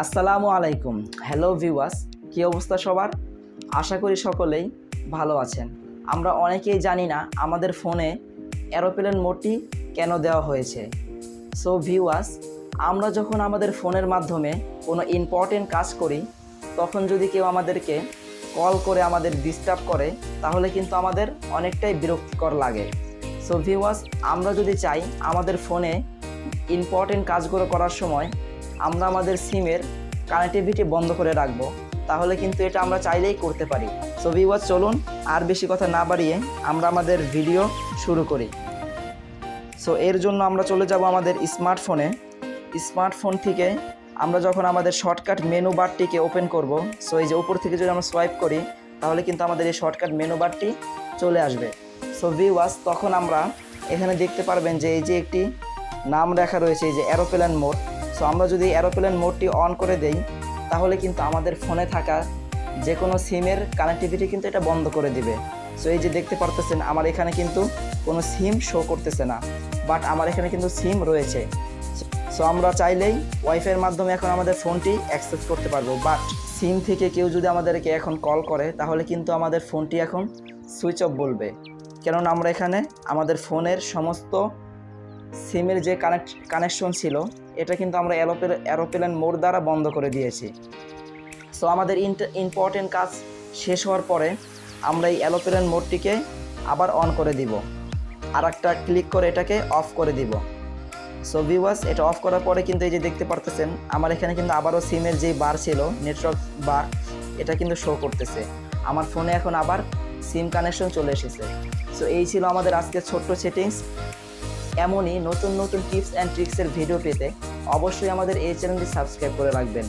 আসসালামু আলাইকুম। Hello viewers, কী অবস্থা সবার? আশা করি সকলেই ভালো আছেন। আমরা অনেকেই জানি না আমাদের ফোনে এরোপ্লেন মোডটি কেন দেওয়া হয়েছে। সো ভিউয়ার্স, আমরা যখন আমাদের ফোনের মাধ্যমে কোনো ইম্পর্টেন্ট কাজ করি, তখন যদি কেউ আমাদেরকে কল করে আমাদের ডিস্টার্ব করে, তাহলে কিন্তু আমাদের অনেকটাই বিরক্তিকর লাগে। সো ভিউয়ার্স, আমরা যদি চাই আমাদের ফোনে ইম্পর্টেন্ট কাজগুলো করার সময় আমরা আমাদের সিমের কানেক্টিভিটি বন্ধ করে রাখবো, তাহলে কিন্তু এটা আমরা চাইলেই করতে পারি। সো ভিউয়ার্স, চলুন আর বেশি কথা না বাড়িয়ে আমরা আমাদের ভিডিও শুরু করি। সো এর জন্য আমরা চলে যাব আমাদের স্মার্টফোন থেকে আমরা যখন আমাদের শর্টকাট মেনু বারটিকে ওপেন করব, সো এই যে উপর থেকে যদি আমরা সোয়াইপ করি, তাহলে কিন্তু আমাদের এই শর্টকাট মেনু বারটি চলে আসবে। সো ভিউয়ার্স, তখন আমরা এখানে দেখতে পারবেন যে এই যে একটি নাম লেখা রয়েছে, এই যে এরোপ্লেন মোড। সো আমরা যদি এরোপ্লেন মোডটি অন করে দেই, তাহলে কিন্তু আমাদের ফোনে থাকা যে কোনো সিমের কানেক্টিভিটি কিন্তু এটা বন্ধ করে দিবে। সো এই যে দেখতে পারতেছেন আমার এখানে কিন্তু কোনো সিম শো করতেছে না, বাট আমার এখানে কিন্তু সিম রয়েছে। সো আমরা চাইলেই ওয়াইফাইয়ের মাধ্যমে এখন আমাদের ফোনটি অ্যাক্সেস করতে পারবো, বাট সিম থেকে কেউ যদি আমাদেরকে এখন কল করে, তাহলে কিন্তু আমাদের ফোনটি এখন সুইচ অফ বলবে, কেননা আমরা এখানে আমাদের ফোনের সমস্ত সিমের যে কানেকশন ছিল এটা কিন্তু আমরা এরোপ্লেন মোড দ্বারা বন্ধ করে দিয়েছি। সো আমাদের ইম্পর্টেন্ট কাজ শেষ হওয়ার পরে আমরা এই এরোপ্লেন মোডটিকে আবার অন করে দিব, আর একটা ক্লিক করে এটাকে অফ করে দিব। সো ভিউয়ার্স, এটা অফ করার পরে কিন্তু এই যে দেখতে পারতেছেন আমার এখানে কিন্তু আবারও সিমের যেই বার ছিল, নেটওয়ার্ক বার, এটা কিন্তু শো করতেছে। আমার ফোনে এখন আবার সিম কানেকশন চলে এসেছে। সো এই ছিল আমাদের আজকের ছোট্ট সেটিংস। এমনই নতুন নতুন টিপস অ্যান্ড ট্রিক্সের ভিডিও পেতে অবশ্যই আমাদের এই চ্যানেলটি সাবস্ক্রাইব করে রাখবেন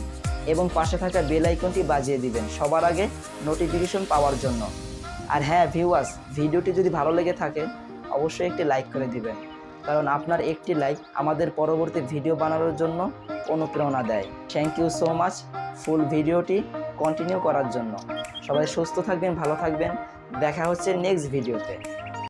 এবং পাশে থাকা বেল আইকনটি বাজিয়ে দিবেন সবার আগে নোটিফিকেশন পাওয়ার জন্য। আর হ্যাঁ ভিউয়ার্স, ভিডিওটি যদি ভালো লেগে থাকে অবশ্যই একটি লাইক করে দিবেন, কারণ আপনার একটি লাইক আমাদের পরবর্তী ভিডিও বানানোর জন্য অনুপ্রেরণা দেয়। থ্যাংক ইউ সো মাচ ফুল ভিডিওটি কন্টিনিউ করার জন্য। সবাই সুস্থ থাকবেন, ভালো থাকবেন। দেখা হচ্ছে নেক্সট ভিডিওতে।